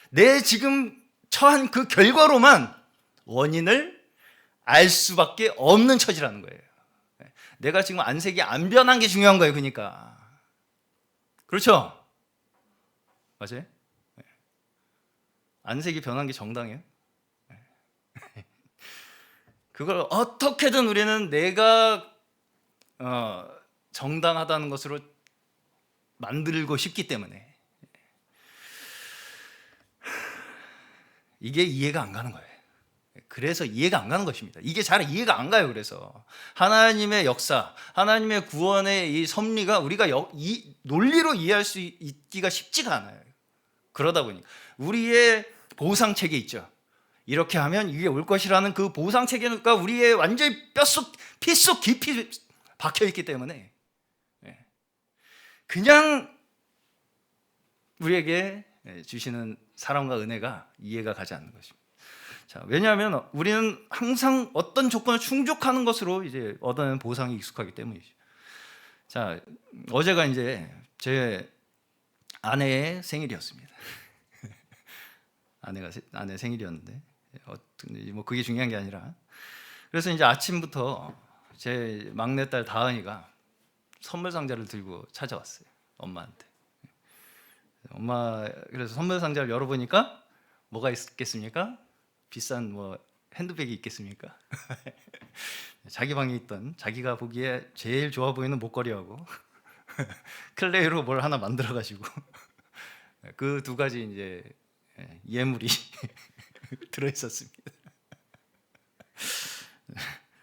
내 지금 처한 그 결과로만 원인을 알 수밖에 없는 처지라는 거예요. 내가 지금 안색이 안 변한 게 중요한 거예요. 그러니까 그렇죠? 맞아요? 안색이 변한 게 정당해요? 그걸 어떻게든 우리는 내가 정당하다는 것으로 만들고 싶기 때문에 이게 이해가 안 가는 거예요. 그래서 이해가 안 가는 것입니다. 이게 잘 이해가 안 가요. 그래서 하나님의 역사, 하나님의 구원의 이 섭리가 우리가 이 논리로 이해할 수 있기가 쉽지가 않아요. 그러다 보니 우리의 보상 체계 있죠. 이렇게 하면 이게 올 것이라는 그 보상 체계가 우리의 완전히 뼛속 피속 깊이 박혀 있기 때문에 그냥 우리에게 주시는 사랑과 은혜가 이해가 가지 않는 것입니다. 자, 왜냐하면 우리는 항상 어떤 조건을 충족하는 것으로 이제 얻어내는 보상이 익숙하기 때문이죠. 자, 어제가 이제 제 아내의 생일이었습니다. 아내 생일이었는데 뭐 그게 중요한 게 아니라 그래서 이제 아침부터 제 막내딸 다은이가 선물 상자를 들고 찾아왔어요. 엄마한테. 엄마 그래서 선물 상자를 열어보니까 뭐가 있겠습니까? 비싼 뭐 핸드백이 있겠습니까? 자기 방에 있던 자기가 보기에 제일 좋아 보이는 목걸이하고 클레이로 뭘 하나 만들어가지고 그 두 가지 이제 예물이 들어있었습니다.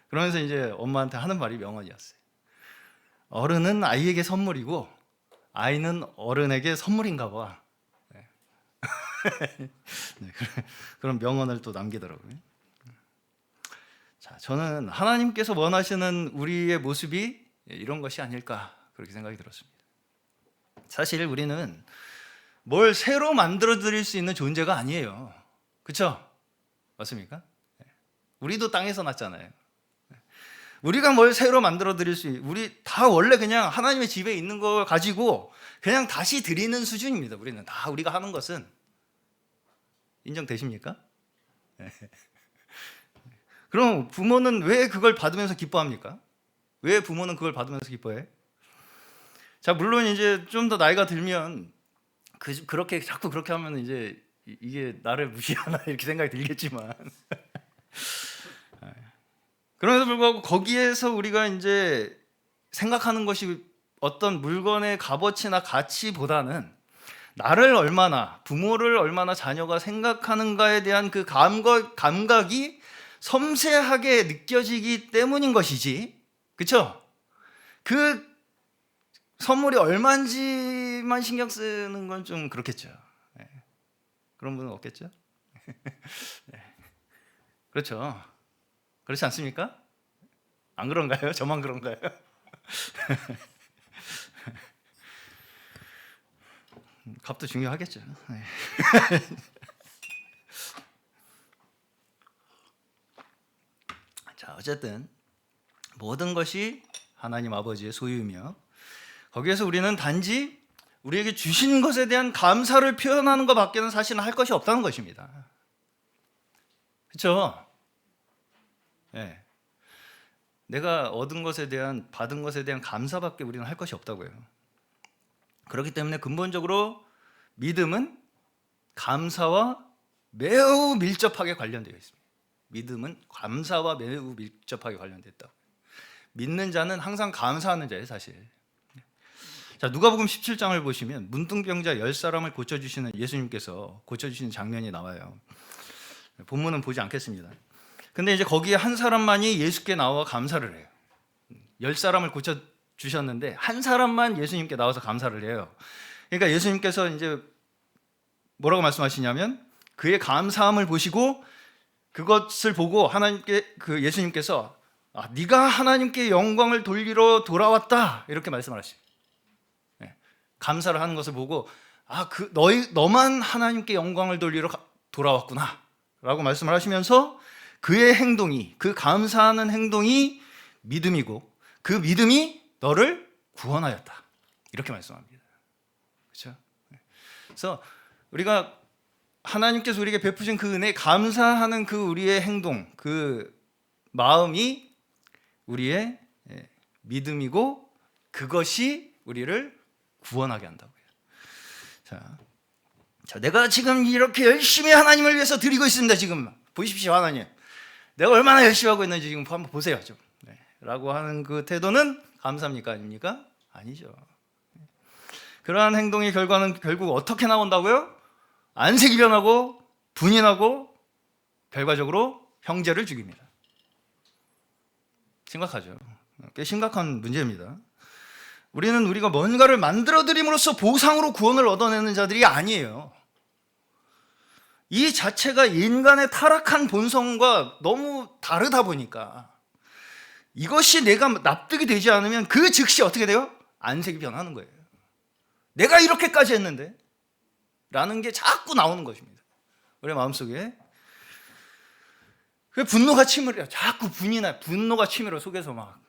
그러면서 이제 엄마한테 하는 말이 명언이었어요. 어른은 아이에게 선물이고 아이는 어른에게 선물인가 봐. 네, 그런 명언을 또 남기더라고요. 자, 저는 하나님께서 원하시는 우리의 모습이 이런 것이 아닐까 그렇게 생각이 들었습니다. 사실 우리는 뭘 새로 만들어 드릴 수 있는 존재가 아니에요. 그렇죠? 맞습니까? 우리도 땅에서 났잖아요. 우리가 뭘 새로 만들어 드릴 수 우리 다 원래 그냥 하나님의 집에 있는 걸 가지고 그냥 다시 드리는 수준입니다. 우리는 다 우리가 하는 것은 인정되십니까? 그럼 부모는 왜 그걸 받으면서 기뻐합니까? 왜 부모는 그걸 받으면서 기뻐해? 자, 물론 이제 좀 더 나이가 들면 그렇게 자꾸 그렇게 하면 이제 이게 나를 무시하나 이렇게 생각이 들겠지만 그럼에도 불구하고 거기에서 우리가 이제 생각하는 것이 어떤 물건의 값어치나 가치보다는 나를 얼마나 부모를 얼마나 자녀가 생각하는가에 대한 그 감각이 섬세하게 느껴지기 때문인 것이지, 그렇죠? 그 선물이 얼마인지만 신경 쓰는 건 좀 그렇겠죠. 네. 그런 분은 없겠죠? 네. 그렇죠. 그렇지 않습니까? 안 그런가요? 저만 그런가요? 값도 중요하겠죠. 네. 자, 어쨌든 모든 것이 하나님 아버지의 소유이며 거기에서 우리는 단지 우리에게 주신 것에 대한 감사를 표현하는 것밖에는 사실은 할 것이 없다는 것입니다. 그렇죠? 네. 내가 얻은 것에 대한 받은 것에 대한 감사밖에 우리는 할 것이 없다고요. 그렇기 때문에 근본적으로 믿음은 감사와 매우 밀접하게 관련되어 있습니다. 믿음은 감사와 매우 밀접하게 관련됐다. 믿는 자는 항상 감사하는 자예요, 사실. 자, 누가복음 17장을 보시면 문둥병자 10사람을 고쳐주시는 예수님께서 고쳐주시는 장면이 나와요. 본문은 보지 않겠습니다. 근데 이제 거기에 한 사람만이 예수께 나와 감사를 해요. 10사람을 고쳐주셨는데 한 사람만 예수님께 나와서 감사를 해요. 그러니까 예수님께서 이제 뭐라고 말씀하시냐면 그의 감사함을 보시고 그것을 보고 하나님께 예수님께서 네가 하나님께 영광을 돌리러 돌아왔다 이렇게 말씀을 하시죠. 감사를 하는 것을 보고 너만 하나님께 영광을 돌리러 돌아왔구나 라고 말씀을 하시면서 그의 행동이, 그 감사하는 행동이 믿음이고 그 믿음이 너를 구원하였다 이렇게 말씀합니다. 그렇죠? 그래서 우리가 하나님께서 우리에게 베푸신 그 은혜에 감사하는 그 우리의 행동, 그 마음이 우리의 믿음이고 그것이 우리를 구원하게 한다고요. 자, 내가 지금 이렇게 열심히 하나님을 위해서 드리고 있습니다. 지금 보십시오, 하나님. 내가 얼마나 열심히 하고 있는지 지금 한번 보세요. 좀. 라고 하는 그 태도는 감사입니까? 아닙니까? 아니죠. 그러한 행동의 결과는 결국 어떻게 나온다고요? 안색이 변하고 분이 나고 결과적으로 형제를 죽입니다. 심각하죠. 꽤 심각한 문제입니다. 우리가 뭔가를 만들어드림으로써 보상으로 구원을 얻어내는 자들이 아니에요. 이 자체가 인간의 타락한 본성과 너무 다르다 보니까 이것이 내가 납득이 되지 않으면 그 즉시 어떻게 돼요? 안색이 변하는 거예요. 내가 이렇게까지 했는데 라는 게 자꾸 나오는 것입니다. 우리 마음속에 그 분노가 치밀어요. 자꾸 분노가 치밀어 속에서 막.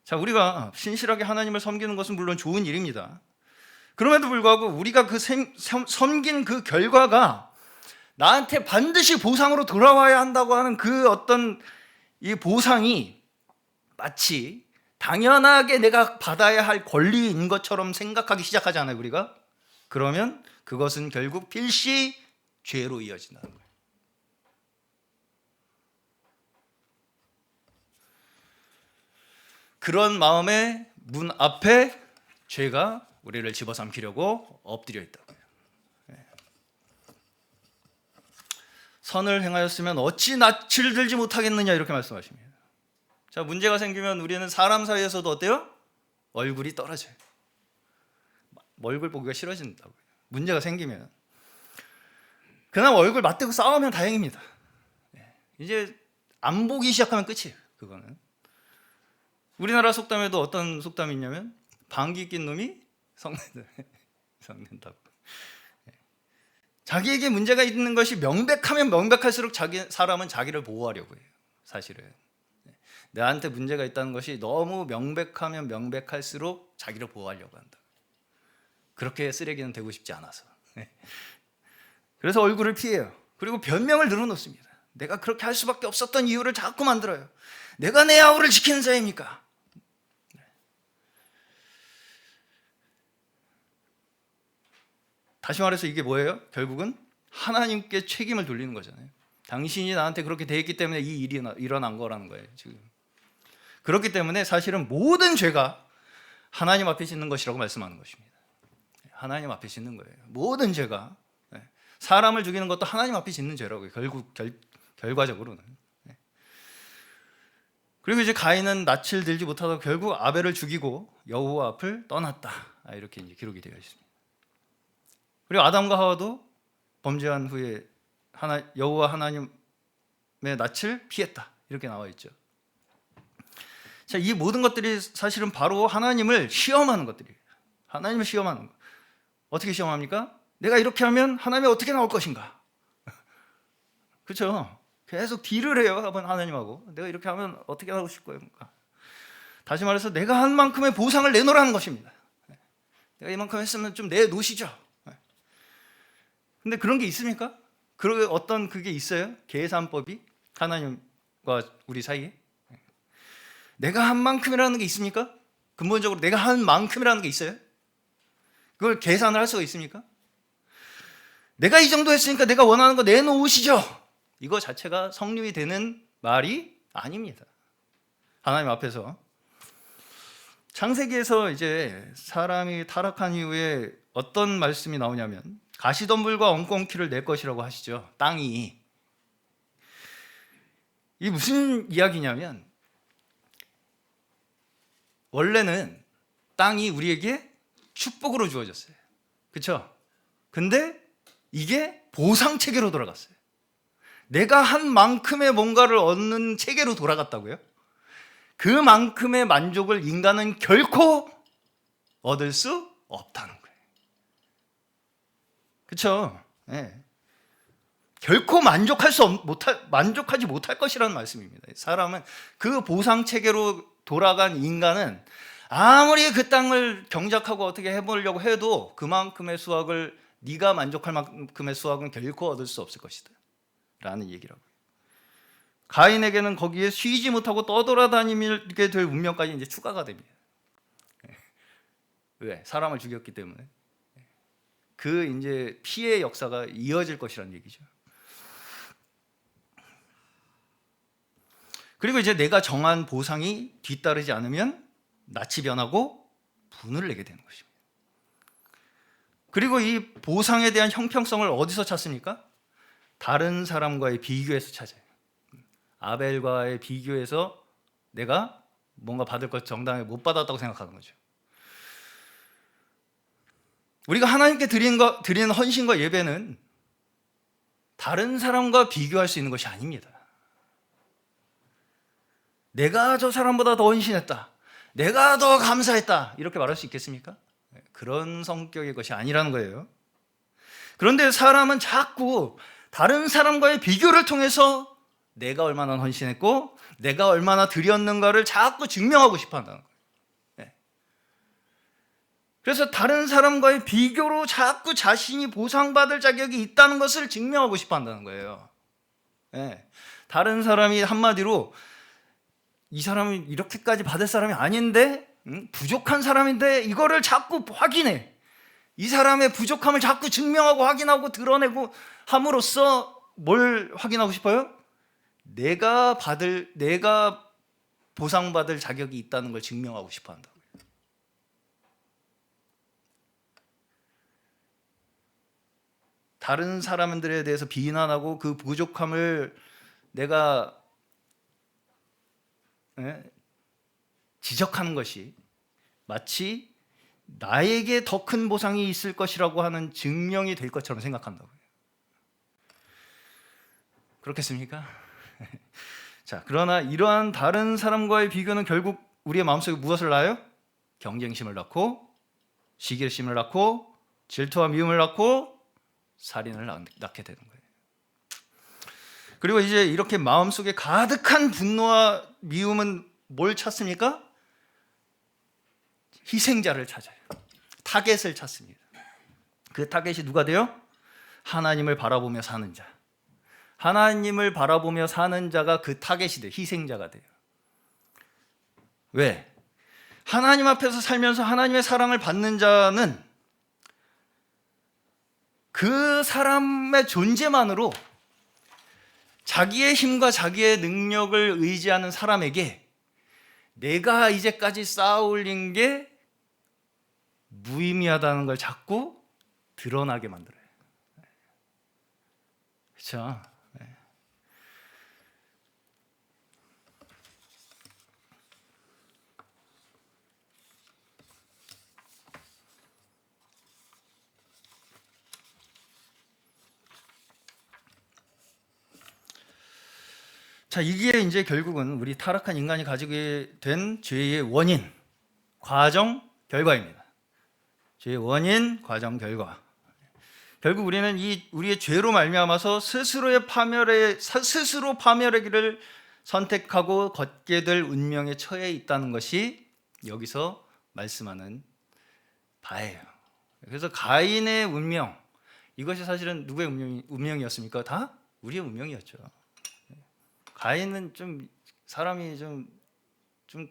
자, 우리가 신실하게 하나님을 섬기는 것은 물론 좋은 일입니다. 그럼에도 불구하고 우리가 그 섬긴 그 결과가 나한테 반드시 보상으로 돌아와야 한다고 하는 그 어떤 이 보상이 마치 당연하게 내가 받아야 할 권리인 것처럼 생각하기 시작하잖아요, 우리가. 그러면 그것은 결국 필시 죄로 이어진다는 거예요. 그런 마음의 문 앞에 죄가 우리를 집어삼키려고 엎드려 있다고요. 선을 행하였으면 어찌 낯을 들지 못하겠느냐 이렇게 말씀하십니다. 자, 문제가 생기면 우리는 사람 사이에서도 어때요? 얼굴이 떨어져요. 얼굴 보기가 싫어진다고요. 문제가 생기면. 그나마 얼굴 맞대고 싸우면 다행입니다. 이제 안 보기 시작하면 끝이에요. 그거는. 우리나라 속담에도 어떤 속담이 있냐면 방귀 낀 놈이 성낸다고. 자기에게 문제가 있는 것이 명백하면 명백할수록 사람은 자기를 보호하려고 해요. 사실은. 나한테 문제가 있다는 것이 너무 명백하면 명백할수록 자기를 보호하려고 한다. 그렇게 쓰레기는 되고 싶지 않아서. 그래서 얼굴을 피해요. 그리고 변명을 늘어놓습니다. 내가 그렇게 할 수밖에 없었던 이유를 자꾸 만들어요. 내가 내 아우를 지키는 자입니까? 다시 말해서 이게 뭐예요? 결국은 하나님께 책임을 돌리는 거잖아요. 당신이 나한테 그렇게 대했기 때문에 이 일이 일어난 거라는 거예요, 지금. 그렇기 때문에 사실은 모든 죄가 하나님 앞에 짓는 것이라고 말씀하는 것입니다. 하나님 앞에 짓는 거예요. 모든 죄가. 사람을 죽이는 것도 하나님 앞에 짓는 죄라고요. 결국 결과적으로는. 그리고 이제 가인은 낯을 들지 못하다 결국 아벨을 죽이고 여호와 앞을 떠났다. 이렇게 이제 기록이 되어 있습니다. 그리고 아담과 하와도 범죄한 후에 여호와 하나님의 낯을 피했다. 이렇게 나와 있죠. 자, 이 모든 것들이 사실은 바로 하나님을 시험하는 것들이에요. 하나님을 시험하는 것. 어떻게 시험합니까? 내가 이렇게 하면 하나님이 어떻게 나올 것인가? 그렇죠? 계속 딜을 해요, 하나님하고. 내가 이렇게 하면 어떻게 나오실 거예요? 다시 말해서 내가 한 만큼의 보상을 내놓으라는 것입니다. 내가 이만큼 했으면 좀 내놓으시죠. 근데 그런 게 있습니까? 어떤 그게 있어요? 계산법이? 하나님과 우리 사이에? 내가 한 만큼이라는 게 있습니까? 근본적으로 내가 한 만큼이라는 게 있어요? 그걸 계산을 할 수가 있습니까? 내가 이 정도 했으니까 내가 원하는 거 내놓으시죠. 이거 자체가 성립이 되는 말이 아닙니다. 하나님 앞에서. 창세기에서 이제 사람이 타락한 이후에 어떤 말씀이 나오냐면 가시덤불과 엉겅퀴를 낼 것이라고 하시죠. 땅이. 이게 무슨 이야기냐면 원래는 땅이 우리에게 축복으로 주어졌어요. 그렇죠? 근데 이게 보상 체계로 돌아갔어요. 내가 한 만큼의 뭔가를 얻는 체계로 돌아갔다고요? 그만큼의 만족을 인간은 결코 얻을 수 없다는 거예요. 그렇죠? 네. 결코 만족하지 못할 것이라는 말씀입니다. 사람은 그 보상 체계로 돌아간 인간은 아무리 그 땅을 경작하고 어떻게 해보려고 해도 그만큼의 수확을, 네가 만족할 만큼의 수확은 결코 얻을 수 없을 것이다 라는 얘기라고요. 가인에게는 거기에 쉬지 못하고 떠돌아다니게 될 운명까지 이제 추가가 됩니다. 왜? 사람을 죽였기 때문에. 그 이제 피해의 역사가 이어질 것이라는 얘기죠. 그리고 이제 내가 정한 보상이 뒤따르지 않으면 낯이 변하고 분을 내게 되는 것입니다. 그리고 이 보상에 대한 형평성을 어디서 찾습니까? 다른 사람과의 비교에서 찾아요. 아벨과의 비교해서 내가 뭔가 받을 것 정당하게 못 받았다고 생각하는 거죠. 우리가 하나님께 드리는 헌신과 예배는 다른 사람과 비교할 수 있는 것이 아닙니다. 내가 저 사람보다 더 헌신했다, 내가 더 감사했다, 이렇게 말할 수 있겠습니까? 그런 성격의 것이 아니라는 거예요. 그런데 사람은 자꾸 다른 사람과의 비교를 통해서 내가 얼마나 헌신했고 내가 얼마나 드렸는가를 자꾸 증명하고 싶어 한다는 거예요. 그래서 다른 사람과의 비교로 자꾸 자신이 보상받을 자격이 있다는 것을 증명하고 싶어 한다는 거예요. 다른 사람이 한마디로 이 사람이 이렇게까지 받을 사람이 아닌데, 부족한 사람인데 이거를 자꾸 확인해. 이 사람의 부족함을 자꾸 증명하고 확인하고 드러내고 함으로써 뭘 확인하고 싶어요? 내가 보상받을 자격이 있다는 걸 증명하고 싶어 한다고요. 다른 사람들에 대해서 비난하고 그 부족함을 내가 지적하는 것이 마치 나에게 더 큰 보상이 있을 것이라고 하는 증명이 될 것처럼 생각한다고요. 그렇겠습니까? 자, 그러나 이러한 다른 사람과의 비교는 결국 우리의 마음속에 무엇을 낳아요? 경쟁심을 낳고, 시기심을 낳고, 질투와 미움을 낳고, 살인을 낳게 되는 거예요. 그리고 이제 이렇게 마음속에 가득한 분노와 미움은 뭘 찾습니까? 희생자를 찾아요. 타겟을 찾습니다. 그 타겟이 누가 돼요? 하나님을 바라보며 사는 자. 하나님을 바라보며 사는 자가 그 타겟이 돼요. 희생자가 돼요. 왜? 하나님 앞에서 살면서 하나님의 사랑을 받는 자는 그 사람의 존재만으로 자기의 힘과 자기의 능력을 의지하는 사람에게 내가 이제까지 쌓아올린 게 무의미하다는 걸 자꾸 드러나게 만들어요. 그렇죠? 자, 이게 이제 결국은 우리 타락한 인간이 가지게 된 죄의 원인, 과정, 결과입니다. 죄의 원인, 과정, 결과. 결국 우리는 우리의 죄로 말미암아서 스스로 파멸의 길을 선택하고 걷게 될 운명에 처해 있다는 것이 여기서 말씀하는 바예요. 그래서 가인의 운명, 이것이 사실은 누구의 운명이었습니까? 다 우리의 운명이었죠. 가인은 사람이 좀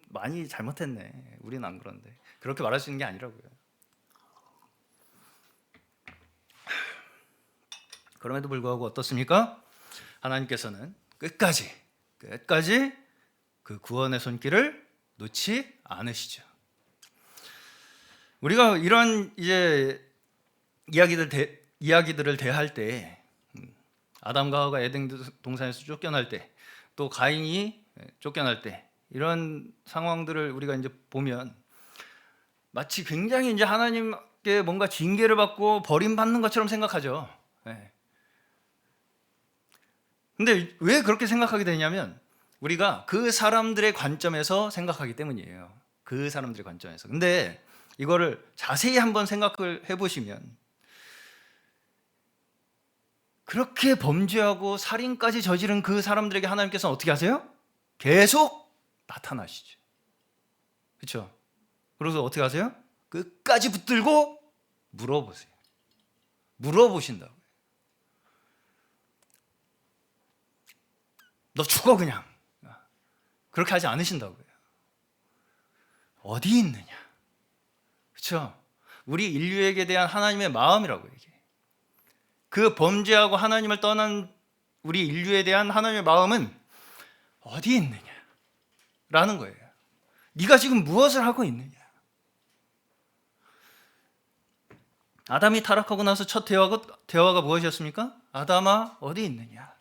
많이 잘못했네. 우리는 안 그런데. 그렇게 말할 수 있는 게 아니라고요. 그럼에도 불구하고 어떻습니까? 하나님께서는 끝까지 그 구원의 손길을 놓지 않으시죠. 우리가 이런 이제 이야기들을 대할 때, 아담과 하와가 에덴 동산에서 쫓겨날 때, 또 가인이 쫓겨날 때, 이런 상황들을 우리가 이제 보면 마치 굉장히 이제 하나님께 뭔가 징계를 받고 버림받는 것처럼 생각하죠. 근데 왜 그렇게 생각하게 되냐면 우리가 그 사람들의 관점에서 생각하기 때문이에요. 그 사람들의 관점에서. 근데 이거를 자세히 한번 생각을 해보시면 그렇게 범죄하고 살인까지 저지른 그 사람들에게 하나님께서는 어떻게 하세요? 계속 나타나시죠. 그렇죠? 그래서 어떻게 하세요? 끝까지 붙들고 물어보세요. 물어보신다고요. 너 죽어 그냥. 그렇게 하지 않으신다고요. 어디 있느냐? 그렇죠? 우리 인류에게 대한 하나님의 마음이라고요. 이게. 그 범죄하고 하나님을 떠난 우리 인류에 대한 하나님의 마음은 어디 있느냐라는 거예요. 네가 지금 무엇을 하고 있느냐? 아담이 타락하고 나서 첫 대화가 무엇이었습니까? 아담아 어디 있느냐?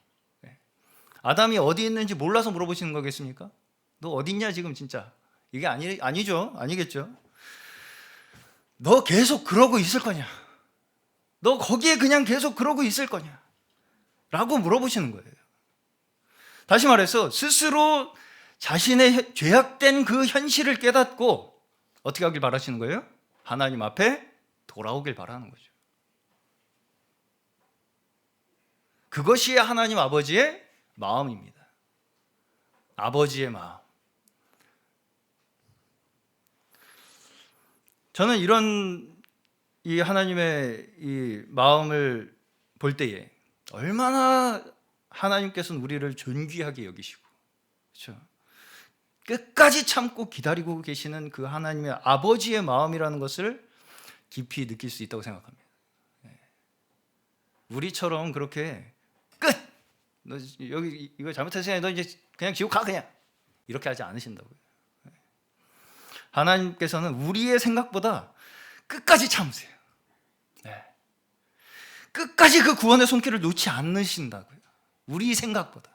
아담이 어디 있는지 몰라서 물어보시는 거겠습니까? 너 어디 있냐 지금 진짜? 이게 아니죠. 아니겠죠. 너 계속 그러고 있을 거냐? 너 거기에 그냥 계속 그러고 있을 거냐? 라고 물어보시는 거예요. 다시 말해서 스스로 자신의 죄악된 그 현실을 깨닫고 어떻게 하길 바라시는 거예요? 하나님 앞에 돌아오길 바라는 거죠. 그것이 하나님 아버지의 마음입니다. 아버지의 마음. 저는 이런 이 하나님의 이 마음을 볼 때에 얼마나 하나님께서는 우리를 존귀하게 여기시고, 그렇죠? 끝까지 참고 기다리고 계시는 그 하나님의 아버지의 마음이라는 것을 깊이 느낄 수 있다고 생각합니다. 우리처럼 그렇게 끝! 너 여기 이거 잘못했으니까 너 이제 그냥 지옥 가 그냥 이렇게 하지 않으신다고요. 하나님께서는 우리의 생각보다 끝까지 참으세요. 끝까지 그 구원의 손길을 놓지 않으신다고요. 우리 생각보다.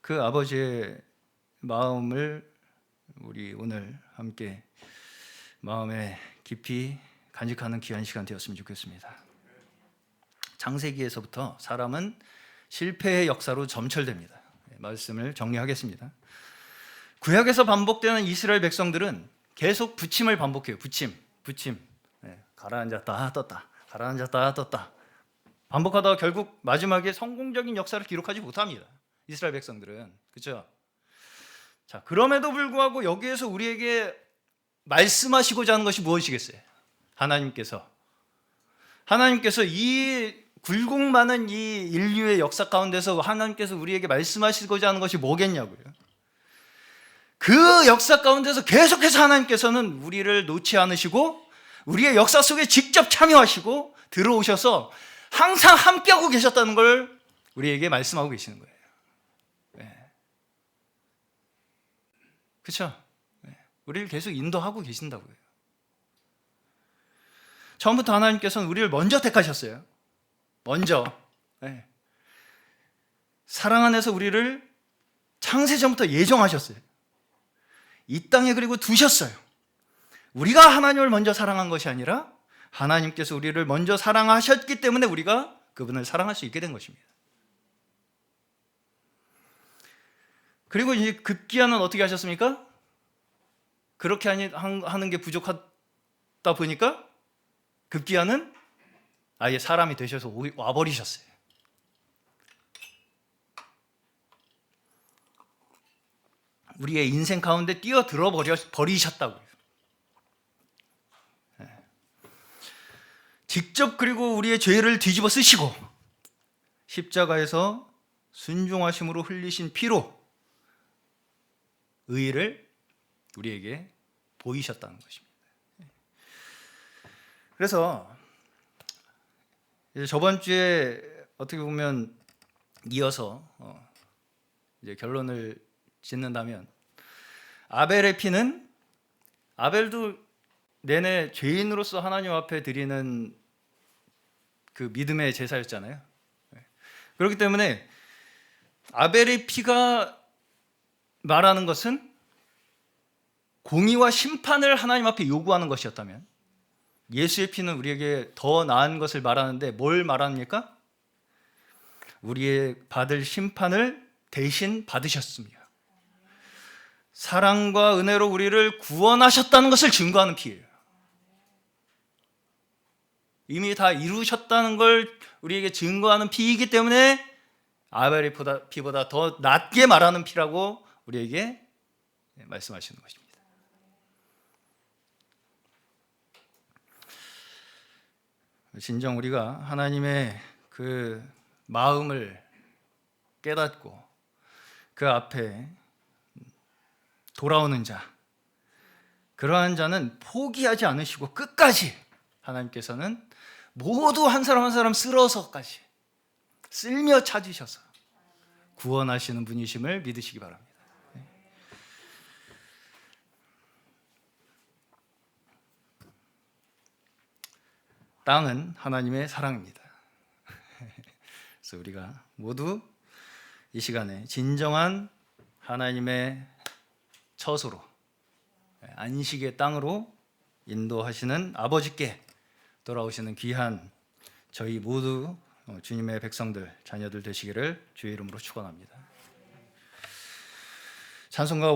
그 아버지의 마음을 우리 오늘 함께 마음에 깊이 간직하는 귀한 시간 되었으면 좋겠습니다. 창세기에서부터 사람은 실패의 역사로 점철됩니다. 말씀을 정리하겠습니다. 구약에서 반복되는 이스라엘 백성들은 계속 부침을 반복해요. 부침. 가라앉았다 떴다, 가라앉았다 떴다. 반복하다가 결국 마지막에 성공적인 역사를 기록하지 못합니다. 이스라엘 백성들은. 그렇죠? 자, 그럼에도 불구하고 여기에서 우리에게 말씀하시고자 하는 것이 무엇이겠어요? 하나님께서 이 굴곡 많은 이 인류의 역사 가운데서 하나님께서 우리에게 말씀하시고자 하는 것이 뭐겠냐고요. 그 역사 가운데서 계속해서 하나님께서는 우리를 놓지 않으시고 우리의 역사 속에 직접 참여하시고 들어오셔서 항상 함께하고 계셨다는 걸 우리에게 말씀하고 계시는 거예요. 그렇죠? 우리를 계속 인도하고 계신다고요. 처음부터 하나님께서는 우리를 먼저 택하셨어요. 먼저. 사랑 안에서 우리를 창세전부터 예정하셨어요. 이 땅에 그리고 두셨어요. 우리가 하나님을 먼저 사랑한 것이 아니라 하나님께서 우리를 먼저 사랑하셨기 때문에 우리가 그분을 사랑할 수 있게 된 것입니다. 그리고 이제 급기야는 어떻게 하셨습니까? 그렇게 하는 게 부족하다 보니까 급기야는 아예 사람이 되셔서 와버리셨어요. 우리의 인생 가운데 뛰어들어 버리셨다고요. 직접 그리고 우리의 죄를 뒤집어 쓰시고 십자가에서 순종하심으로 흘리신 피로 의를 우리에게 보이셨다는 것입니다. 그래서 이제 저번 주에 어떻게 보면 이어서 이제 결론을 짓는다면 아벨의 피는 아벨도 내내 죄인으로서 하나님 앞에 드리는 그 믿음의 제사였잖아요. 그렇기 때문에 아벨의 피가 말하는 것은 공의와 심판을 하나님 앞에 요구하는 것이었다면 예수의 피는 우리에게 더 나은 것을 말하는데 뭘 말합니까? 우리의 받을 심판을 대신 받으셨습니다. 사랑과 은혜로 우리를 구원하셨다는 것을 증거하는 피예요. 이미 다 이루셨다는 걸 우리에게 증거하는 피이기 때문에 아벨의 피보다 더 낫게 말하는 피라고 우리에게 말씀하시는 것입니다. 진정 우리가 하나님의 그 마음을 깨닫고 그 앞에 돌아오는 자, 그러한 자는 포기하지 않으시고 끝까지 하나님께서는 모두 한 사람 한 사람 쓸어서까지 쓸며 찾으셔서 구원하시는 분이심을 믿으시기 바랍니다. 땅은 하나님의 사랑입니다. 그래서 우리가 모두 이 시간에 진정한 하나님의 처소로, 안식의 땅으로 인도하시는 아버지께 돌아오시는 귀한 저희 모두 주님의 백성들, 자녀들 되시기를 주의 이름으로 축원합니다. 찬송가